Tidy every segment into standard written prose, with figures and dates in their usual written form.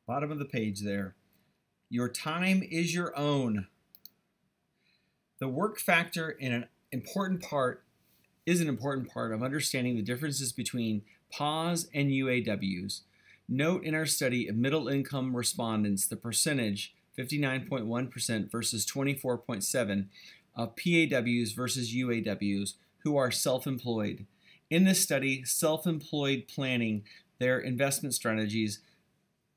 Bottom of the page there. Your time is your own. The work factor is an important part of understanding the differences between PAWS and UAWs. Note in our study of middle income respondents the percentage, 59.1% versus 24.7%, of PAWs versus UAWs who are self-employed. In this study, self-employed planning their investment strategies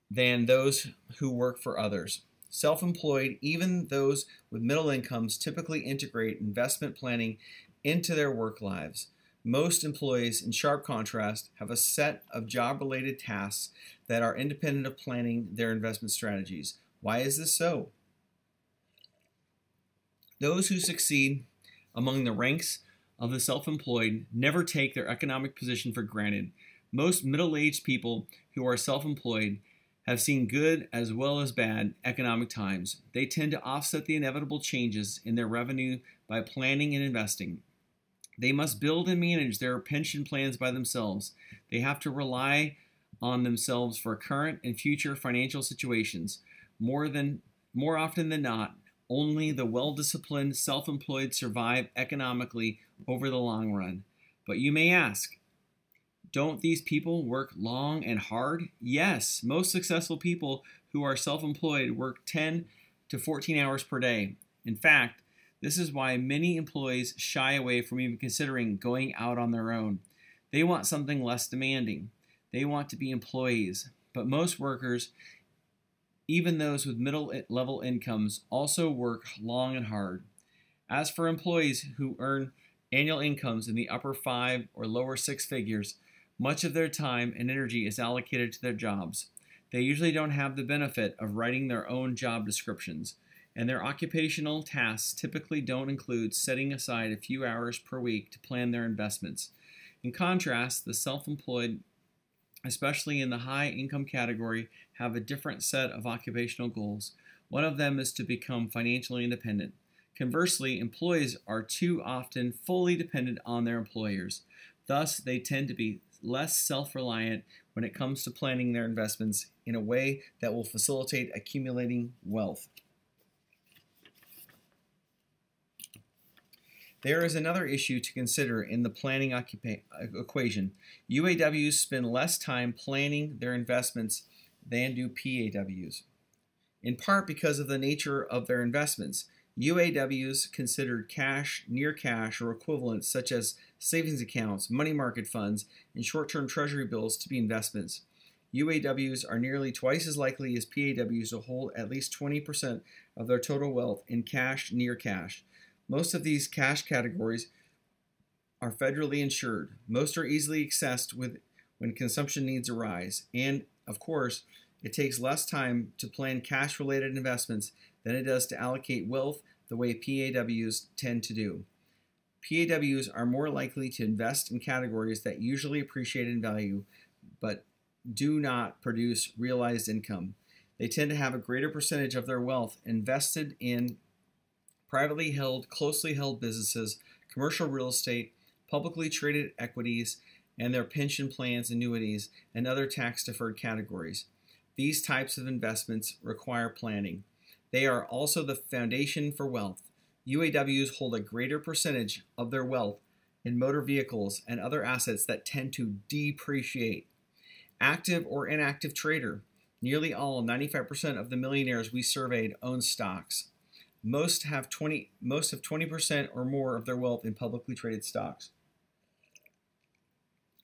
than those who work for others. Self-employed, even those with middle incomes, typically integrate investment planning into their work lives. Most employees, in sharp contrast, have a set of job-related tasks that are independent of planning their investment strategies. Why is this so? Those who succeed among the ranks of the self-employed never take their economic position for granted. Most middle-aged people who are self-employed have seen good as well as bad economic times. They tend to offset the inevitable changes in their revenue by planning and investing. They must build and manage their pension plans by themselves. They have to rely on themselves for current and future financial situations. More often than not, only the well-disciplined self-employed survive economically over the long run. But you may ask, don't these people work long and hard? Yes, most successful people who are self-employed work 10 to 14 hours per day. In fact, this is why many employees shy away from even considering going out on their own. They want something less demanding. They want to be employees. But most workers, even those with middle-level incomes, also work long and hard. As for employees who earn annual incomes in the upper 5 or lower 6 figures, much of their time and energy is allocated to their jobs. They usually don't have the benefit of writing their own job descriptions, and their occupational tasks typically don't include setting aside a few hours per week to plan their investments. In contrast, the self-employed, especially in the high income category, have a different set of occupational goals. One of them is to become financially independent. Conversely, employees are too often fully dependent on their employers. Thus, they tend to be less self-reliant when it comes to planning their investments in a way that will facilitate accumulating wealth. There is another issue to consider in the planning equation. UAWs spend less time planning their investments than do PAWs, in part because of the nature of their investments. UAWs considered cash, near cash, or equivalents such as savings accounts, money market funds, and short-term treasury bills to be investments. UAWs are nearly twice as likely as PAWs to hold at least 20% of their total wealth in cash, near cash. Most of these cash categories are federally insured. Most are easily accessed when consumption needs arise. And, of course, it takes less time to plan cash-related investments than it does to allocate wealth the way PAWs tend to do. PAWs are more likely to invest in categories that usually appreciate in value but do not produce realized income. They tend to have a greater percentage of their wealth invested in privately held, closely held businesses, commercial real estate, publicly traded equities, and their pension plans, annuities, and other tax-deferred categories. These types of investments require planning. They are also the foundation for wealth. UAWs hold a greater percentage of their wealth in motor vehicles and other assets that tend to depreciate. Active or inactive trader. Nearly all, 95% of the millionaires we surveyed own stocks. Most have 20% or more of their wealth in publicly traded stocks.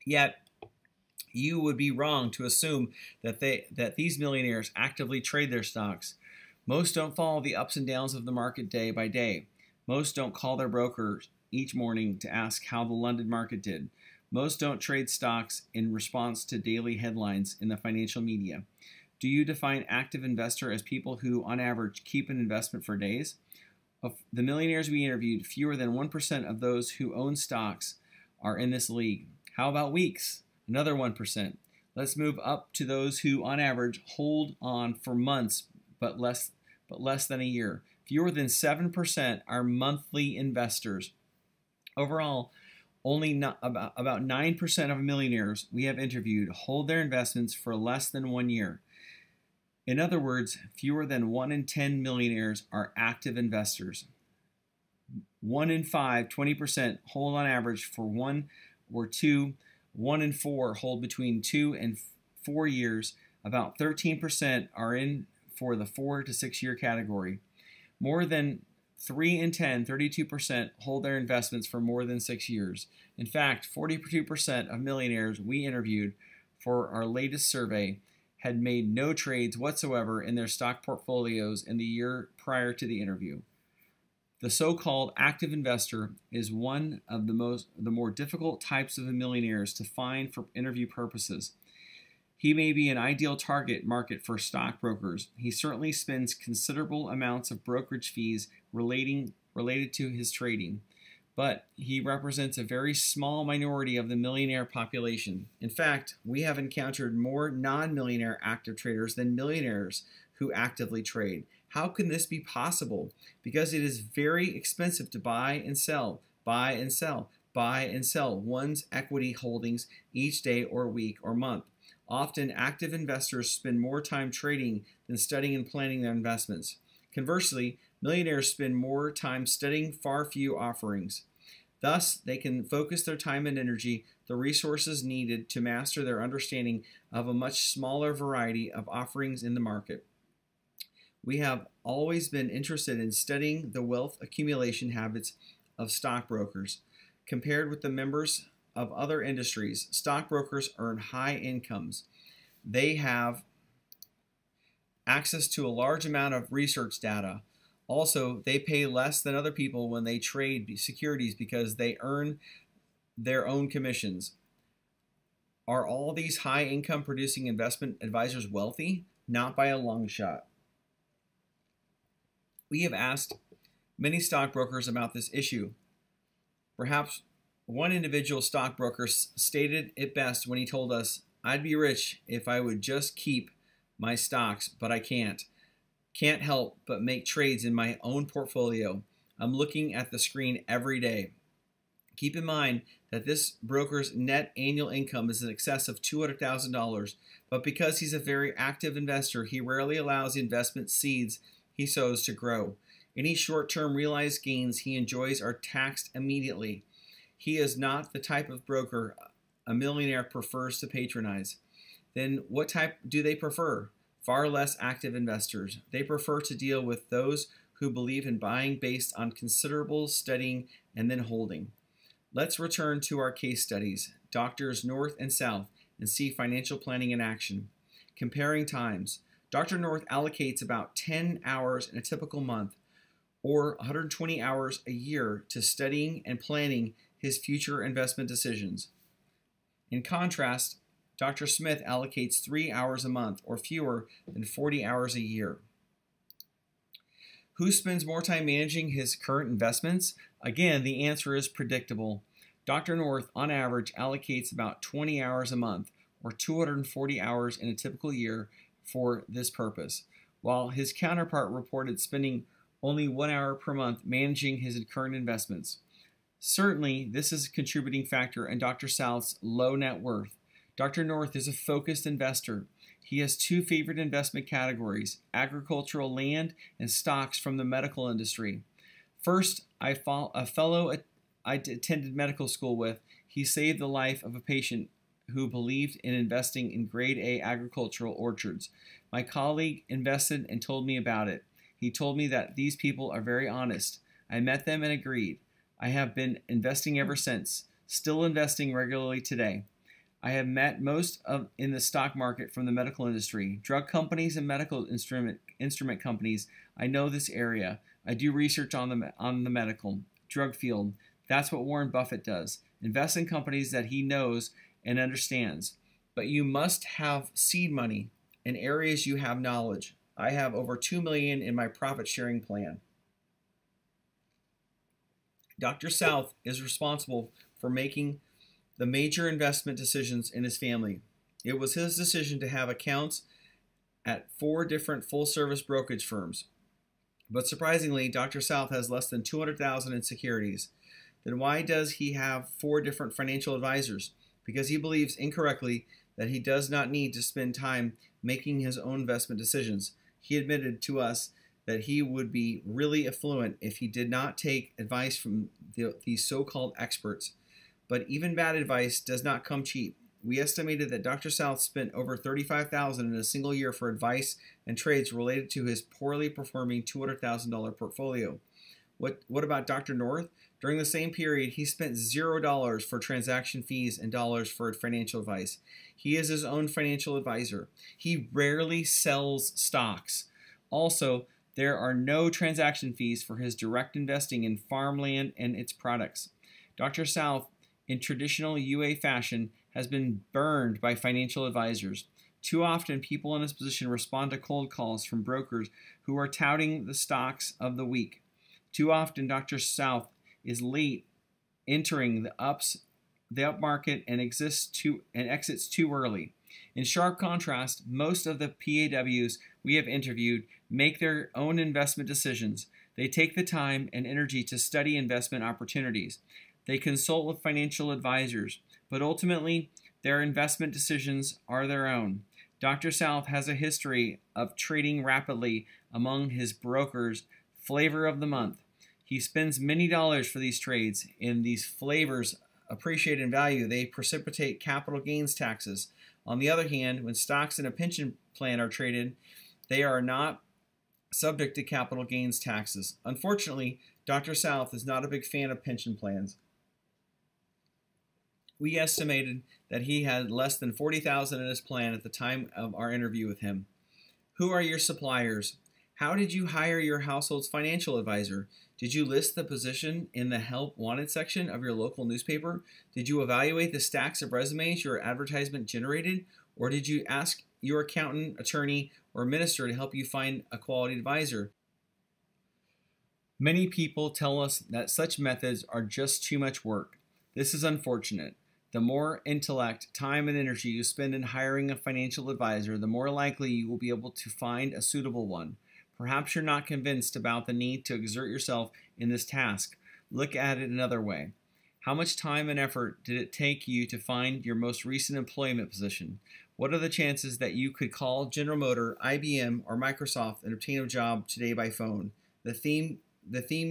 Yet, you would be wrong to assume that these millionaires actively trade their stocks. Most don't follow the ups and downs of the market day by day. Most don't call their broker each morning to ask how the London market did. Most don't trade stocks in response to daily headlines in the financial media. Do you define active investor as people who, on average, keep an investment for days? Of the millionaires we interviewed, fewer than 1% of those who own stocks are in this league. How about weeks? Another 1%. Let's move up to those who, on average, hold on for months but less than a year. Fewer than 7% are monthly investors. Overall, only about 9% of millionaires we have interviewed hold their investments for less than 1 year. In other words, fewer than 1 in 10 millionaires are active investors. 1 in 5, 20%, hold on average for 1 or 2. 1 in 4 hold between 2 and 4 years. About 13% are in for the 4 to 6 year category. More than 3 in 10, 32%, hold their investments for more than 6 years. In fact, 42% of millionaires we interviewed for our latest survey had made no trades whatsoever in their stock portfolios in the year prior to the interview. The so-called active investor is one of the more difficult types of millionaires to find for interview purposes. He may be an ideal target market for stockbrokers. He certainly spends considerable amounts of brokerage fees related to his trading, but he represents a very small minority of the millionaire population. In fact, we have encountered more non-millionaire active traders than millionaires who actively trade. How can this be possible? Because it is very expensive to buy and sell, buy and sell, buy and sell one's equity holdings each day or week or month. Often, active investors spend more time trading than studying and planning their investments. Conversely, millionaires spend more time studying far few offerings. Thus, they can focus their time and energy, the resources needed to master their understanding of a much smaller variety of offerings in the market. We have always been interested in studying the wealth accumulation habits of stockbrokers. Compared with the members of other industries, stockbrokers earn high incomes. They have access to a large amount of research data. Also, they pay less than other people when they trade securities because they earn their own commissions. Are all these high income producing investment advisors wealthy? Not by a long shot. We have asked many stockbrokers about this issue. Perhaps one individual stockbroker stated it best when he told us, "I'd be rich if I would just keep my stocks, but I can't. Can't help but make trades in my own portfolio. I'm looking at the screen every day." Keep in mind that this broker's net annual income is in excess of $200,000, but because he's a very active investor, he rarely allows the investment seeds he sows to grow. Any short-term realized gains he enjoys are taxed immediately. He is not the type of broker a millionaire prefers to patronize. Then what type do they prefer? Far less active investors. They prefer to deal with those who believe in buying based on considerable studying and then holding. Let's return to our case studies, Doctors North and South, and see financial planning in action. Comparing times. Dr. North allocates about 10 hours in a typical month, or 120 hours a year, to studying and planning his future investment decisions. In contrast, Dr. Smith allocates 3 hours a month, or fewer than 40 hours a year. Who spends more time managing his current investments? Again, the answer is predictable. Dr. North, on average, allocates about 20 hours a month, or 240 hours in a typical year, for this purpose, while his counterpart reported spending only 1 hour per month managing his current investments. Certainly, this is a contributing factor in Dr. South's low net worth. Dr. North is a focused investor. He has two favorite investment categories: agricultural land and stocks from the medical industry. First, a fellow I attended medical school with, he saved the life of a patient who believed in investing in grade A agricultural orchards. My colleague invested and told me about it. He told me that these people are very honest. I met them and agreed. I have been investing ever since, still investing regularly today. I have met most in the stock market from the medical industry, drug companies and medical instrument companies. I know this area. I do research on the medical drug field. That's what Warren Buffett does. Invest in companies that he knows and understands. But you must have seed money in areas you have knowledge. I have over $2 million in my profit sharing plan. Dr. South is responsible for making the major investment decisions in his family. It was his decision to have accounts at 4 different full-service brokerage firms. But surprisingly, Dr. South has less than $200,000 in securities. Then why does he have 4 different financial advisors? Because he believes incorrectly that he does not need to spend time making his own investment decisions. He admitted to us that he would be really affluent if he did not take advice from these so-called experts. But even bad advice does not come cheap. We estimated that Dr. South spent over $35,000 in a single year for advice and trades related to his poorly performing $200,000 portfolio. What about Dr. North? During the same period, he spent $0 for transaction fees and dollars for financial advice. He is his own financial advisor. He rarely sells stocks. Also, there are no transaction fees for his direct investing in farmland and its products. Dr. South, in traditional UA fashion, has been burned by financial advisors. Too often, people in this position respond to cold calls from brokers who are touting the stocks of the week. Too often, Dr. South is late entering the upmarket and exits too early. In sharp contrast, most of the PAWs we have interviewed make their own investment decisions. They take the time and energy to study investment opportunities. They consult with financial advisors, but ultimately, their investment decisions are their own. Dr. South has a history of trading rapidly among his brokers. Flavor of the month. He spends many dollars for these trades. In these flavors appreciate in value, they precipitate capital gains taxes. On the other hand, when stocks in a pension plan are traded, they are not subject to capital gains taxes. Unfortunately, Dr. South is not a big fan of pension plans. We estimated that he had less than $40,000 in his plan at the time of our interview with him. Who are your suppliers? How did you hire your household's financial advisor? Did you list the position in the Help Wanted section of your local newspaper? Did you evaluate the stacks of resumes your advertisement generated? Or did you ask your accountant, attorney, or minister to help you find a quality advisor? Many people tell us that such methods are just too much work. This is unfortunate. The more intellect, time, and energy you spend in hiring a financial advisor, the more likely you will be able to find a suitable one. Perhaps you're not convinced about the need to exert yourself in this task. Look at it another way. How much time and effort did it take you to find your most recent employment position? What are the chances that you could call General Motors, IBM, or Microsoft and obtain a job today by phone? The theme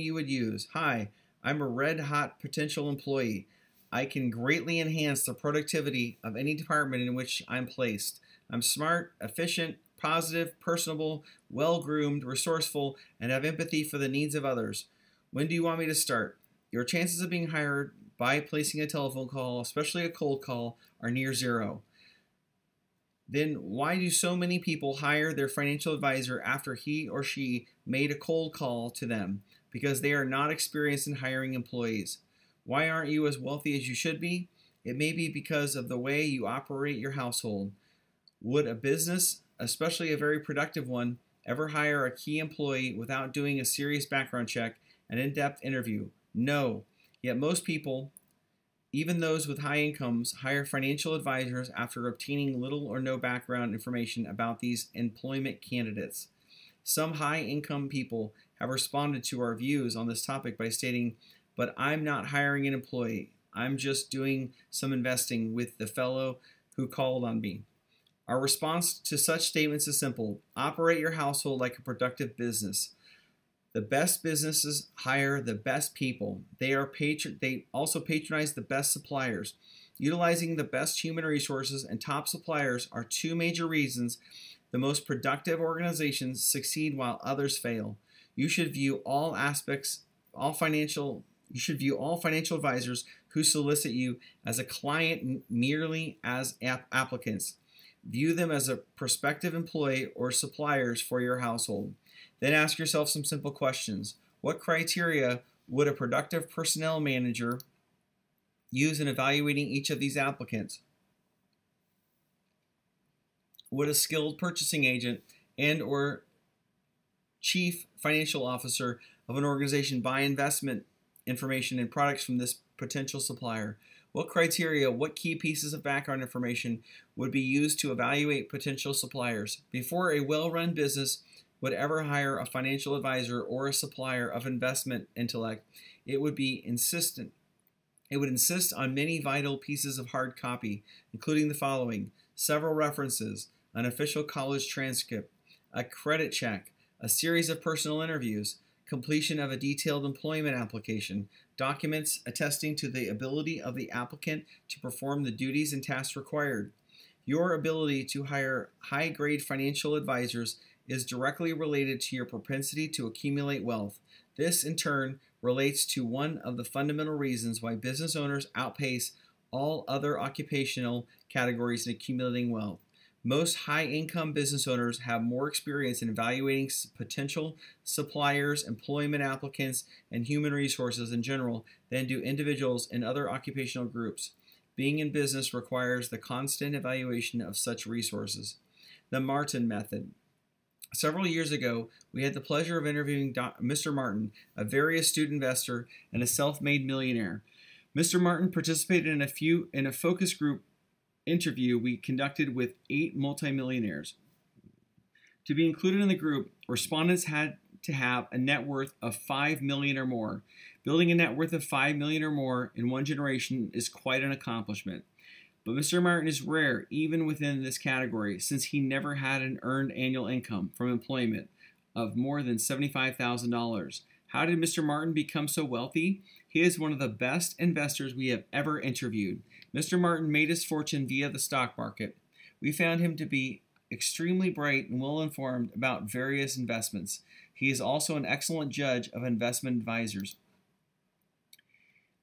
you would use. Hi, I'm a red-hot potential employee. I can greatly enhance the productivity of any department in which I'm placed. I'm smart, efficient, positive, personable, well-groomed, resourceful, and have empathy for the needs of others. When do you want me to start? Your chances of being hired by placing a telephone call, especially a cold call, are near zero. Then why do so many people hire their financial advisor after he or she made a cold call to them? Because they are not experienced in hiring employees. Why aren't you as wealthy as you should be? It may be because of the way you operate your household. Would a business, especially a very productive one, ever hire a key employee without doing a serious background check and in-depth interview? No. Yet most people, even those with high incomes, hire financial advisors after obtaining little or no background information about these employment candidates. Some high-income people have responded to our views on this topic by stating, "But I'm not hiring an employee. I'm just doing some investing with the fellow who called on me." Our response to such statements is simple. Operate your household like a productive business. The best businesses hire the best people. They also patronize the best suppliers. Utilizing the best human resources and top suppliers are two major reasons the most productive organizations succeed while others fail. You should view all financial advisors who solicit you as a client merely as applicants. View them as a prospective employee or suppliers for your household. Then ask yourself some simple questions. What criteria would a productive personnel manager use in evaluating each of these applicants? Would a skilled purchasing agent and/or chief financial officer of an organization buy investment information and products from this potential supplier? What criteria, what key pieces of background information would be used to evaluate potential suppliers? Before a well-run business would ever hire a financial advisor or a supplier of investment intellect, it would insist on many vital pieces of hard copy, including the following: several references, an official college transcript, a credit check, a series of personal interviews, completion of a detailed employment application, documents attesting to the ability of the applicant to perform the duties and tasks required. Your ability to hire high-grade financial advisors is directly related to your propensity to accumulate wealth. This, in turn, relates to one of the fundamental reasons why business owners outpace all other occupational categories in accumulating wealth. Most high-income business owners have more experience in evaluating potential suppliers, employment applicants, and human resources in general than do individuals in other occupational groups. Being in business requires the constant evaluation of such resources. The Martin Method. Several years ago, we had the pleasure of interviewing Mr. Martin, a very astute investor and a self-made millionaire. Mr. Martin participated in a focus group interview we conducted with 8 multimillionaires. To be included in the group, respondents had to have a net worth of $5 million or more. Building a net worth of $5 million or more in one generation is quite an accomplishment. But Mr. Martin is rare even within this category, since he never had an earned annual income from employment of more than $75,000. How did Mr. Martin become so wealthy? He is one of the best investors we have ever interviewed. Mr. Martin made his fortune via the stock market. We found him to be extremely bright and well-informed about various investments. He is also an excellent judge of investment advisors.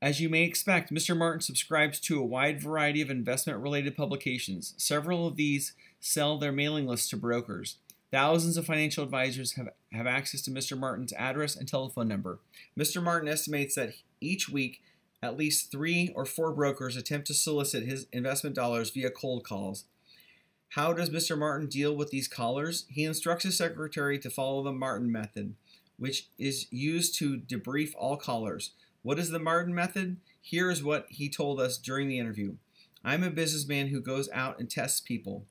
As you may expect, Mr. Martin subscribes to a wide variety of investment-related publications. Several of these sell their mailing lists to brokers. Thousands of financial advisors have access to Mr. Martin's address and telephone number. Mr. Martin estimates that each week, at least 3 or 4 brokers attempt to solicit his investment dollars via cold calls. How does Mr. Martin deal with these callers? He instructs his secretary to follow the Martin method, which is used to debrief all callers. What is the Martin method? Here is what he told us during the interview. I'm a businessman who goes out and tests people.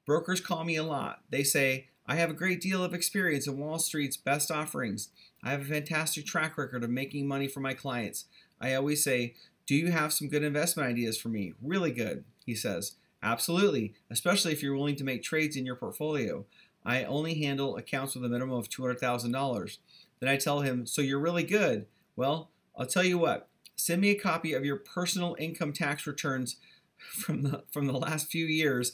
Brokers call me a lot. They say, I have a great deal of experience in Wall Street's best offerings. I have a fantastic track record of making money for my clients. I always say, do you have some good investment ideas for me? Really good, he says. Absolutely, especially if you're willing to make trades in your portfolio. I only handle accounts with a minimum of $200,000. Then I tell him, so you're really good. Well, I'll tell you what, send me a copy of your personal income tax returns from the last few years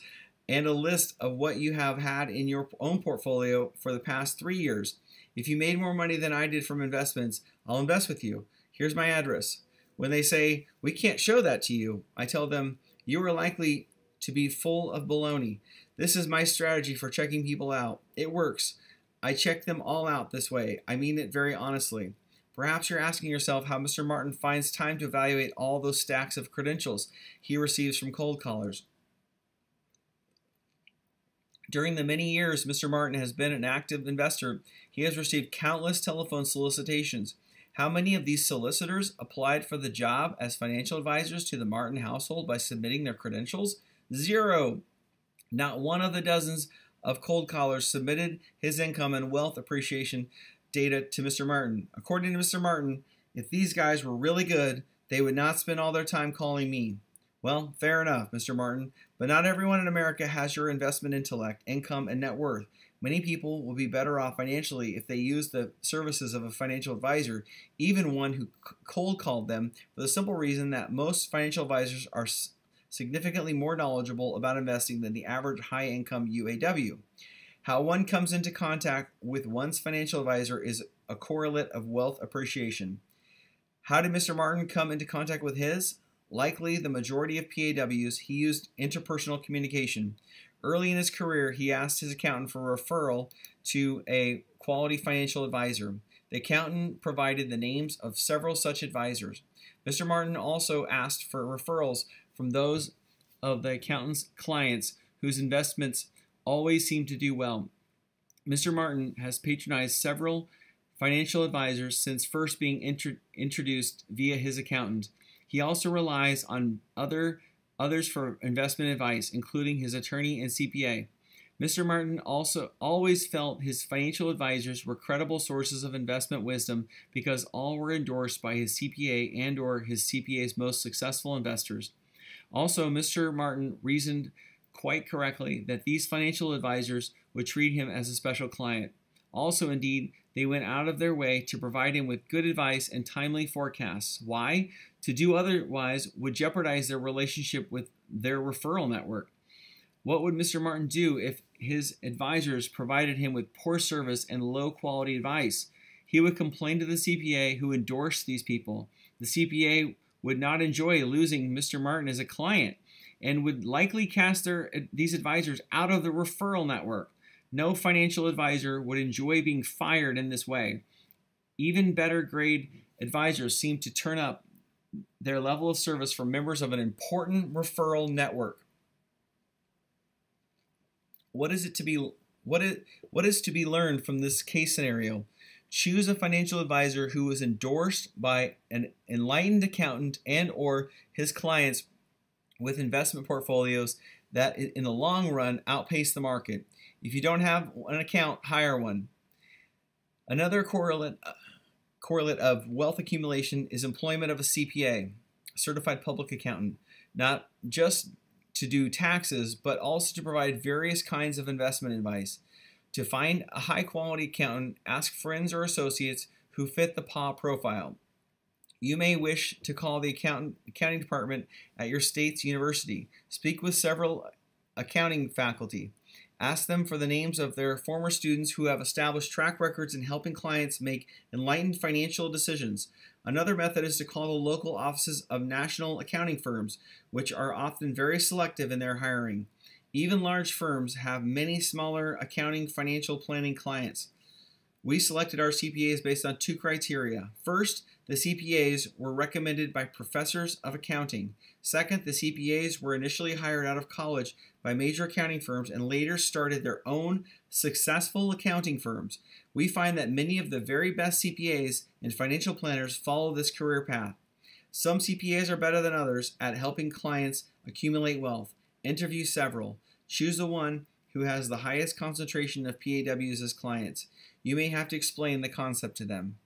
and a list of what you have had in your own portfolio for the past 3 years. If you made more money than I did from investments, I'll invest with you. Here's my address. When they say, we can't show that to you, I tell them, you are likely to be full of baloney. This is my strategy for checking people out. It works. I check them all out this way. I mean it very honestly. Perhaps you're asking yourself how Mr. Martin finds time to evaluate all those stacks of credentials he receives from cold callers. During the many years Mr. Martin has been an active investor, he has received countless telephone solicitations. How many of these solicitors applied for the job as financial advisors to the Martin household by submitting their credentials? 0. Not one of the dozens of cold callers submitted his income and wealth appreciation data to Mr. Martin. According to Mr. Martin, if these guys were really good, they would not spend all their time calling me. Well, fair enough, Mr. Martin, but not everyone in America has your investment intellect, income, and net worth. Many people will be better off financially if they use the services of a financial advisor, even one who cold called them, for the simple reason that most financial advisors are significantly more knowledgeable about investing than the average high-income UAW. How one comes into contact with one's financial advisor is a correlate of wealth appreciation. How did Mr. Martin come into contact with his? Likely the majority of PAWs, he used interpersonal communication. Early in his career, he asked his accountant for a referral to a quality financial advisor. The accountant provided the names of several such advisors. Mr. Martin also asked for referrals from those of the accountant's clients whose investments always seemed to do well. Mr. Martin has patronized several financial advisors since first being introduced via his accountant. He also relies on others for investment advice, including his attorney and CPA. Mr. Martin also always felt his financial advisors were credible sources of investment wisdom because all were endorsed by his CPA and/or his CPA's most successful investors. Also, Mr. Martin reasoned quite correctly that these financial advisors would treat him as a special client. Also, indeed, they went out of their way to provide him with good advice and timely forecasts. Why? To do otherwise would jeopardize their relationship with their referral network. What would Mr. Martin do if his advisors provided him with poor service and low quality advice? He would complain to the CPA who endorsed these people. The CPA would not enjoy losing Mr. Martin as a client and would likely cast these advisors out of the referral network. No financial advisor would enjoy being fired in this way. Even better grade advisors seem to turn up their level of service for members of an important referral network. What is to be learned from this case scenario? Choose a financial advisor who is endorsed by an enlightened accountant and or his clients with investment portfolios that in the long run outpace the market. If you don't have an account, hire one. Another correlate of wealth accumulation is employment of a CPA, certified public accountant, not just to do taxes, but also to provide various kinds of investment advice. To find a high-quality accountant, ask friends or associates who fit the PA profile. You may wish to call the accounting department at your state's university. Speak with several accounting faculty. Ask them for the names of their former students who have established track records in helping clients make enlightened financial decisions. Another method is to call the local offices of national accounting firms, which are often very selective in their hiring. Even large firms have many smaller accounting financial planning clients. We selected our CPAs based on two criteria. First, the CPAs were recommended by professors of accounting. Second, the CPAs were initially hired out of college by major accounting firms and later started their own successful accounting firms. We find that many of the very best CPAs and financial planners follow this career path. Some CPAs are better than others at helping clients accumulate wealth. Interview several. Choose the one who has the highest concentration of PAWs as clients. You may have to explain the concept to them.